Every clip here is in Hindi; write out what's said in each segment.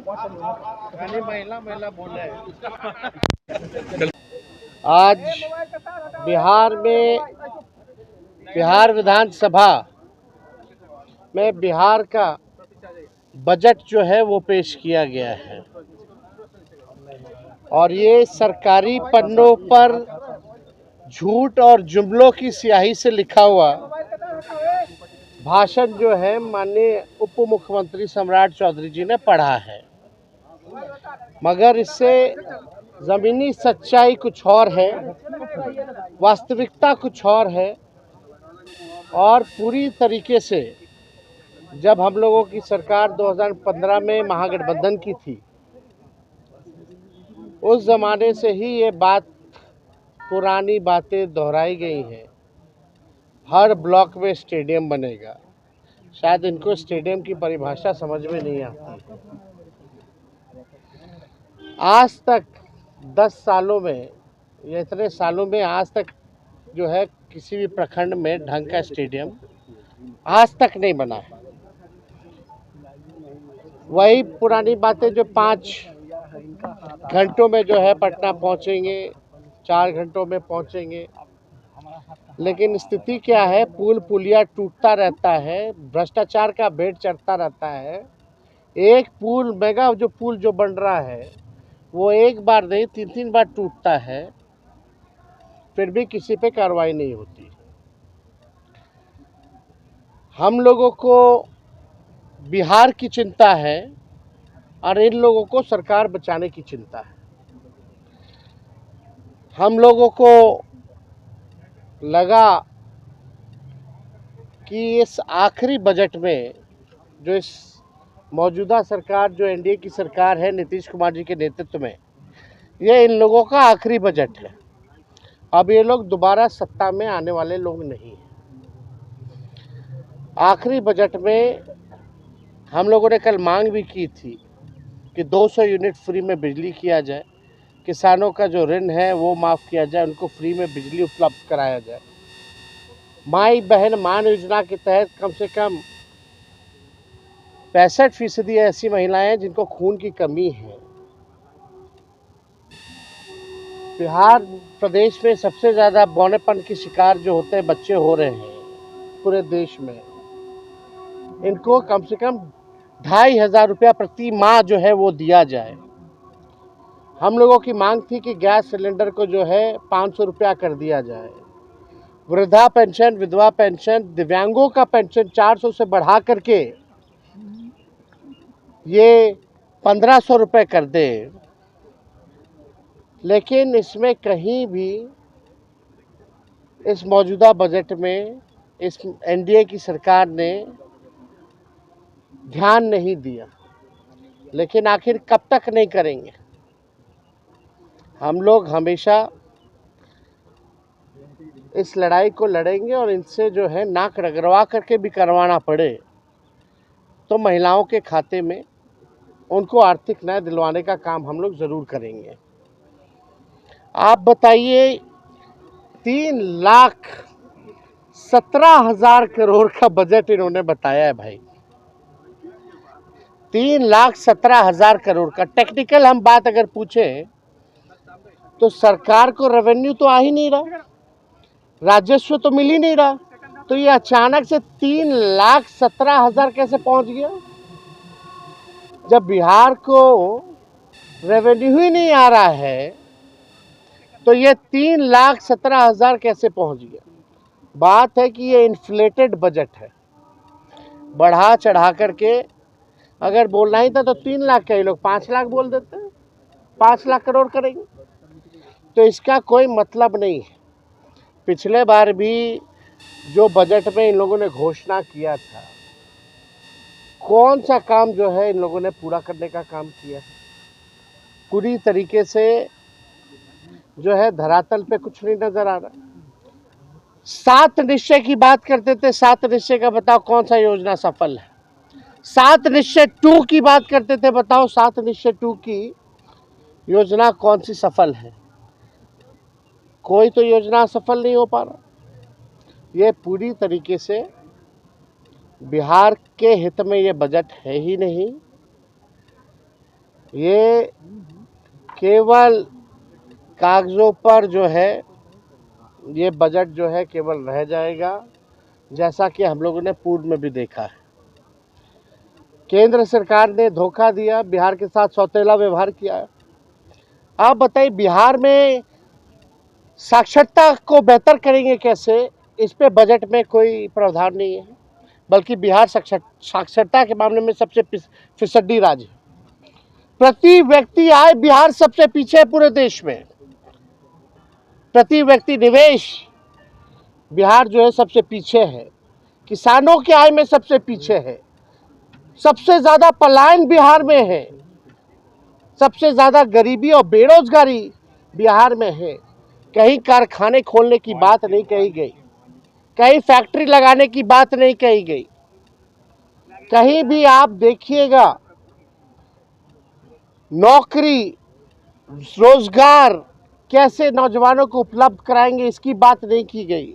महिला बोल रहे हैं। आज बिहार में बिहार विधानसभा में बिहार का बजट जो है वो पेश किया गया है और ये सरकारी पन्नों पर झूठ और जुमलों की स्याही से लिखा हुआ भाषण जो है माननीय उप मुख्यमंत्री सम्राट चौधरी जी ने पढ़ा है, मगर इससे ज़मीनी सच्चाई कुछ और है, वास्तविकता कुछ और है। और पूरी तरीके से जब हम लोगों की सरकार 2015 में महागठबंधन की थी, उस ज़माने से ही ये बात पुरानी बातें दोहराई गई हैं। हर ब्लॉक में स्टेडियम बनेगा। शायद इनको स्टेडियम की परिभाषा समझ में नहीं आती। आज तक 10 सालों में या इतने सालों में आज तक जो है किसी भी प्रखंड में ढंग का स्टेडियम आज तक नहीं बना है। वही पुरानी बातें जो 5 घंटों में जो है पटना पहुंचेंगे, 4 घंटों में पहुंचेंगे, लेकिन स्थिति क्या है, पुल पुलिया टूटता रहता है, भ्रष्टाचार का भेंट चढ़ता रहता है। एक पुल मेगा जो पुल जो बन रहा है वो एक बार नहीं 3-3 बार टूटता है, फिर भी किसी पे कार्रवाई नहीं होती। हम लोगों को बिहार की चिंता है और इन लोगों को सरकार बचाने की चिंता है। हम लोगों को लगा कि इस आखिरी बजट में जो इस मौजूदा सरकार जो एनडीए की सरकार है नीतीश कुमार जी के नेतृत्व में, ये इन लोगों का आखिरी बजट है। अब ये लोग दोबारा सत्ता में आने वाले लोग नहीं हैं। आखिरी बजट में हम लोगों ने कल मांग भी की थी कि 200 यूनिट फ्री में बिजली किया जाए, किसानों का जो ऋण है वो माफ़ किया जाए, उनको फ्री में बिजली उपलब्ध कराया जाए। माई बहन मान योजना के तहत कम से कम 65% ऐसी महिलाएं हैं जिनको खून की कमी है। बिहार प्रदेश में सबसे ज़्यादा बौनेपन के शिकार जो होते हैं बच्चे हो रहे हैं पूरे देश में। इनको कम से कम 2,500 रुपया प्रति माह जो है वो दिया जाए। हम लोगों की मांग थी कि गैस सिलेंडर को जो है 500 रुपया कर दिया जाए। वृद्धा पेंशन, विधवा पेंशन, दिव्यांगों का पेंशन 400 से बढ़ा करके ये 1500 रुपये कर दे। लेकिन इसमें कहीं भी इस मौजूदा बजट में इस एनडीए की सरकार ने ध्यान नहीं दिया। लेकिन आखिर कब तक नहीं करेंगे? हम लोग हमेशा इस लड़ाई को लड़ेंगे और इनसे जो है नाक रगड़वा करके भी करवाना पड़े तो महिलाओं के खाते में उनको आर्थिक न्याय दिलवाने का काम हम लोग ज़रूर करेंगे। आप बताइए, 3,17,000 करोड़ का बजट इन्होंने बताया है भाई। 3,17,000 करोड़ का। टेक्निकल हम बात अगर पूछें तो सरकार को रेवेन्यू तो आ ही नहीं रहा, राजस्व तो मिल ही नहीं रहा, तो ये अचानक से 3,17,000 कैसे पहुंच गया? जब बिहार को रेवेन्यू ही नहीं आ रहा है तो ये 3,17,000 कैसे पहुंच गया? बात है कि ये इन्फ्लेटेड बजट है। बढ़ा चढ़ा करके अगर बोलना ही था तो 3 लाख का, ये लोग 5 लाख बोल देते हैं, 5 लाख करोड़ करेंगे। तो इसका कोई मतलब नहीं है। पिछले बार भी जो बजट में इन लोगों ने घोषणा किया था, कौन सा काम जो है इन लोगों ने पूरा करने का काम किया? पूरी तरीके से जो है धरातल पे कुछ नहीं नजर आ रहा। 7 निश्चय की बात करते थे, 7 निश्चय का बताओ कौन सा योजना सफल है? 7 निश्चय 2 की बात करते थे, बताओ 7 निश्चय 2 की योजना कौन सी सफल है? कोई तो योजना सफल नहीं हो पा रहा। ये पूरी तरीके से बिहार के हित में ये बजट है ही नहीं। ये केवल कागजों पर जो है ये बजट जो है केवल रह जाएगा, जैसा कि हम लोगों ने पूर्व में भी देखा है। केंद्र सरकार ने धोखा दिया, बिहार के साथ सौतेला व्यवहार किया है। आप बताइए, बिहार में साक्षरता को बेहतर करेंगे कैसे, इस पे बजट में कोई प्रावधान नहीं है, बल्कि बिहार साक्षरता के मामले में सबसे फिसड्डी राज्य है। प्रति व्यक्ति आय बिहार सबसे पीछे है पूरे देश में। प्रति व्यक्ति निवेश बिहार जो है सबसे पीछे है। किसानों की आय में सबसे पीछे है। सबसे ज्यादा पलायन बिहार में है। सबसे ज्यादा गरीबी और बेरोजगारी बिहार में है। कहीं कारखाने खोलने की बात नहीं कही गई, कहीं फैक्ट्री लगाने की बात नहीं कही गई। कहीं भी आप देखिएगा नौकरी रोजगार कैसे नौजवानों को उपलब्ध कराएंगे इसकी बात नहीं की गई।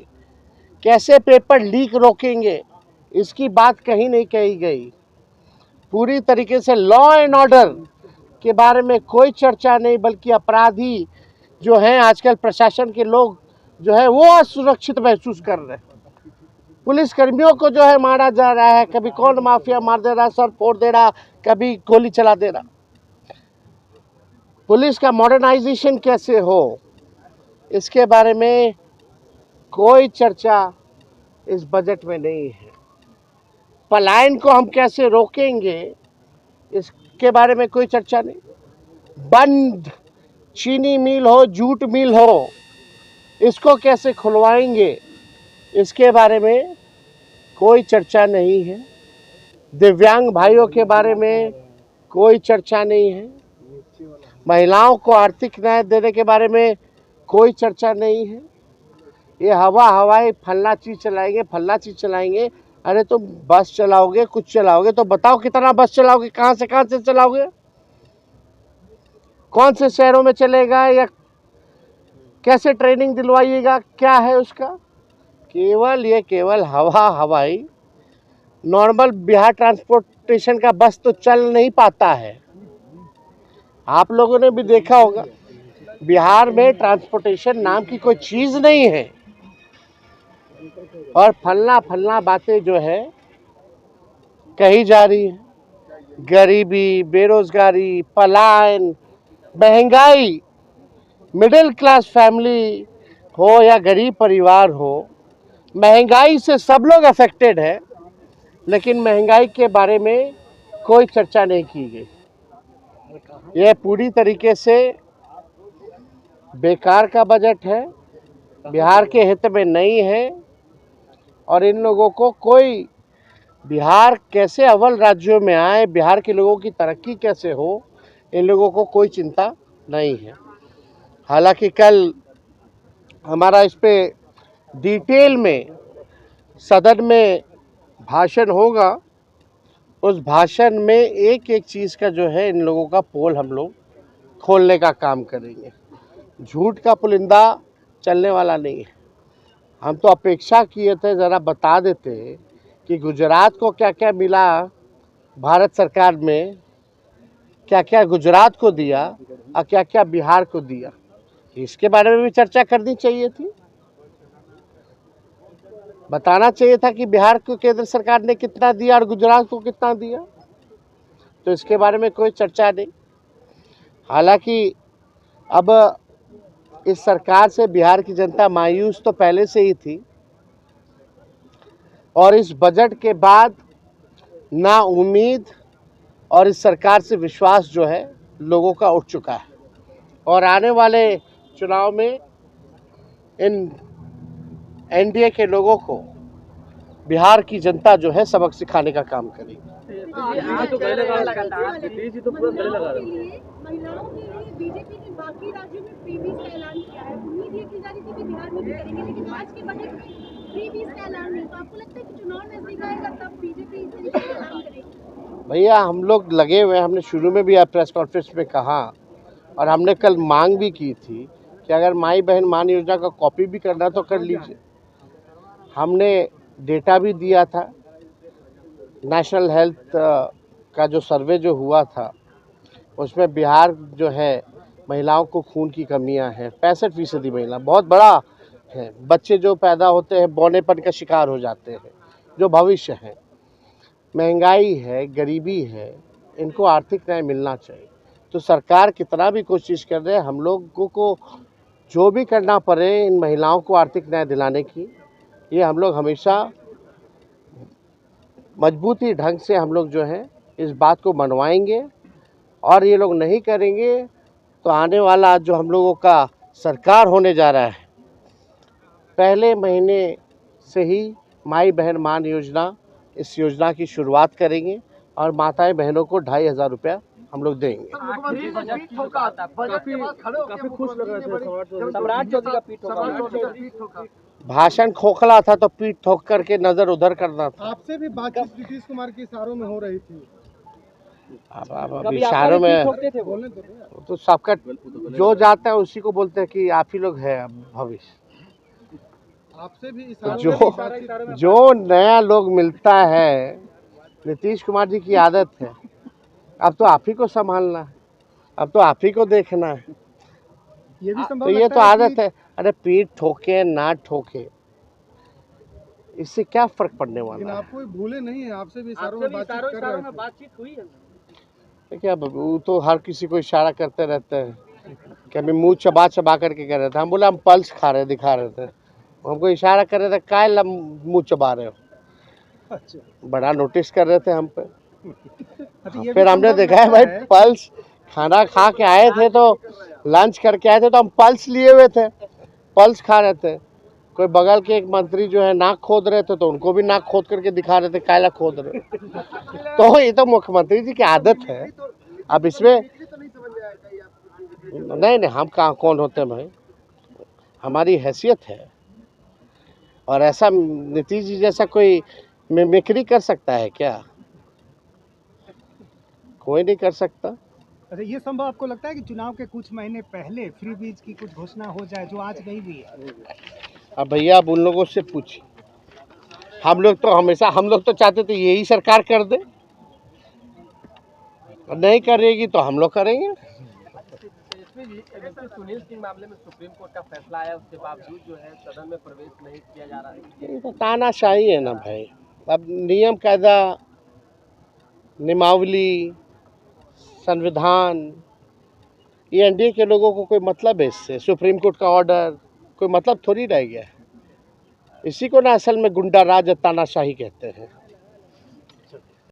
कैसे पेपर लीक रोकेंगे इसकी बात कहीं नहीं कही गई। पूरी तरीके से लॉ एंड ऑर्डर के बारे में कोई चर्चा नहीं, बल्कि अपराधी जो हैं आजकल प्रशासन के लोग जो है वो असुरक्षित महसूस कर रहे हैं। पुलिस कर्मियों को जो है मारा जा रहा है, कभी कौन माफिया मार दे रहा, सर फोड़ दे रहा, कभी गोली चला दे रहा। पुलिस का मॉडर्नाइजेशन कैसे हो इसके बारे में कोई चर्चा इस बजट में नहीं है। पलायन को हम कैसे रोकेंगे इसके बारे में कोई चर्चा नहीं। बंद चीनी मिल हो, जूट मिल हो, इसको कैसे खुलवाएंगे इसके बारे में कोई चर्चा नहीं है। दिव्यांग भाइयों के बारे में कोई चर्चा नहीं है। महिलाओं को आर्थिक न्याय देने के बारे में कोई चर्चा नहीं है। ये हवाई फलना चीज़ चलाएंगे, फलना चीज़ चलाएंगे। अरे तुम बस चलाओगे, कुछ चलाओगे तो बताओ कितना बस चलाओगे, कहाँ से चलाओगे, कौन से शहरों में चलेगा, या कैसे ट्रेनिंग दिलवाइएगा, क्या है उसका। केवल हवाई नॉर्मल बिहार ट्रांसपोर्टेशन का बस तो चल नहीं पाता है। आप लोगों ने भी देखा होगा बिहार में ट्रांसपोर्टेशन नाम की कोई चीज़ नहीं है। और फलना बातें जो है कही जा रही है। गरीबी, बेरोजगारी, पलायन, महंगाई, मिडिल क्लास फैमिली हो या गरीब परिवार हो, महंगाई से सब लोग अफेक्टेड है, लेकिन महंगाई के बारे में कोई चर्चा नहीं की गई। यह पूरी तरीके से बेकार का बजट है, बिहार के हित में नहीं है। और इन लोगों को कोई बिहार कैसे अव्वल राज्यों में आए, बिहार के लोगों की तरक्की कैसे हो, इन लोगों को कोई चिंता नहीं है। हालांकि कल हमारा इस पे डिटेल में सदन में भाषण होगा। उस भाषण में एक एक चीज़ का जो है इन लोगों का पोल हम लोग खोलने का काम करेंगे। झूठ का पुलिंदा चलने वाला नहीं है। हम तो अपेक्षा किए थे ज़रा बता देते कि गुजरात को क्या क्या मिला, भारत सरकार में क्या क्या गुजरात को दिया और क्या क्या बिहार को दिया, इसके बारे में भी चर्चा करनी चाहिए थी। बताना चाहिए था कि बिहार को केंद्र सरकार ने कितना दिया और गुजरात को कितना दिया। तो इसके बारे में कोई चर्चा नहीं। हालांकि अब इस सरकार से बिहार की जनता मायूस तो पहले से ही थी, और इस बजट के बाद ना उम्मीद और इस सरकार से विश्वास जो है लोगों का उठ चुका है। और आने वाले चुनाव में इन एनडीए के लोगों को बिहार की जनता जो है सबक सिखाने का काम करेगी। महिलाओं के लिए बीजेपी ने बाकी राज्यों में फ्रीबीज का ऐलान किया है। उम्मीद ये की जा रही थी कि बिहार में भी करेंगे, लेकिन आज के बजट में फ्रीबीज का ऐलान नहीं। तो आपको लगता है कि चुनाव नजदीक आएगा तब बीजेपी इस तरीके का ऐलान करेगी? भैया हम लोग लगे हुए हैं। हमने शुरू में भी प्रेस कॉन्फ्रेंस में कहा, और हमने कल मांग भी की थी कि अगर माई बहन मान योजना का कॉपी भी करना तो कर लीजिए। हमने डेटा भी दिया था। नेशनल हेल्थ का जो सर्वे जो हुआ था, उसमें बिहार जो है महिलाओं को खून की कमियां हैं, 65% महिला बहुत बड़ा है। बच्चे जो पैदा होते हैं बौनेपन का शिकार हो जाते हैं, जो भविष्य है। महंगाई है, गरीबी है, इनको आर्थिक न्याय मिलना चाहिए। तो सरकार कितना भी कोशिश कर रहे हैं, हम लोगों को जो भी करना पड़े इन महिलाओं को आर्थिक न्याय दिलाने की, ये हम लोग हमेशा मजबूती ढंग से हम लोग जो है इस बात को मनवाएंगे। और ये लोग नहीं करेंगे तो आने वाला जो हम लोगों का सरकार होने जा रहा है, पहले महीने से ही माई बहन मान योजना, इस योजना की शुरुआत करेंगे और माताएं बहनों को 2,500 रुपया हम लोग देंगे। भाषण खोखला था तो पीठ ठोक करके नजर उधर करना था। आपसे भी बातचीत नीतीश कुमार के इशारों में हो रही थी। अब इशारों में तो सबका जो जाता है उसी को बोलते हैं कि आप ही लोग हैं भविष्य। आपसे भी जो नया लोग मिलता है, नीतीश कुमार जी की आदत है, अब तो आप ही को संभालना है, अब तो आप ही को देखना है। ये भी संभव तो ये तो आदत है। अरे पीठ ठोके ना ठोके, इससे क्या फर्क पड़ने वाला है? आपको भूले नहीं है, आपसे भी इशारों में बातचीत हुई है। क्या वो तो हर किसी को इशारा करते रहते हैं कि अभी मुंह चबा चबा करके कह रहे थे। हम बोले हम पल्स खा रहे दिखा रहे थे, हमको इशारा कर रहे थे काय मुंह चबा रहे हो। अच्छा। बड़ा नोटिस कर रहे थे हम पे। फिर हमने देखा है भाई पल्स, खाना खा के आए थे तो लंच करके आए थे तो हम पल्स लिए हुए थे, पल्स खा रहे थे। कोई बगल के एक मंत्री जो है नाक खोद रहे थे तो उनको भी नाक खोद करके दिखा रहे थे कायला खोद रहे। तो ये तो मुख्यमंत्री जी की आदत है। अब इसमें नहीं, हम कहाँ कौन होते हैं भाई, हमारी हैसियत है। और ऐसा नीतीश जी जैसा कोई मिमिक्री कर सकता है क्या? कोई नहीं कर सकता। अच्छा, ये संभव आपको लगता है कि चुनाव के कुछ महीने पहले फ्री बीज की कुछ घोषणा हो जाए जो आज नहीं हुई है? अब भैया आप उन लोगों से पूछिए। हम लोग तो चाहते थे यही सरकार कर दे, और नहीं करेगी तो हम लोग करेंगे। सुनील सिंह मामले में सुप्रीम कोर्ट का फैसला आया, उसके बावजूद जो है सदन में प्रवेश नहीं किया जा रहा है। ये तो तानाशाही है ना भाई। अब नियम कायदा, नियमावली, संविधान, ये एनडीए के लोगों को कोई मतलब है इससे? सुप्रीम कोर्ट का ऑर्डर कोई मतलब थोड़ी रह गया है। इसी को ना असल में गुंडा राज तानाशाही कहते हैं।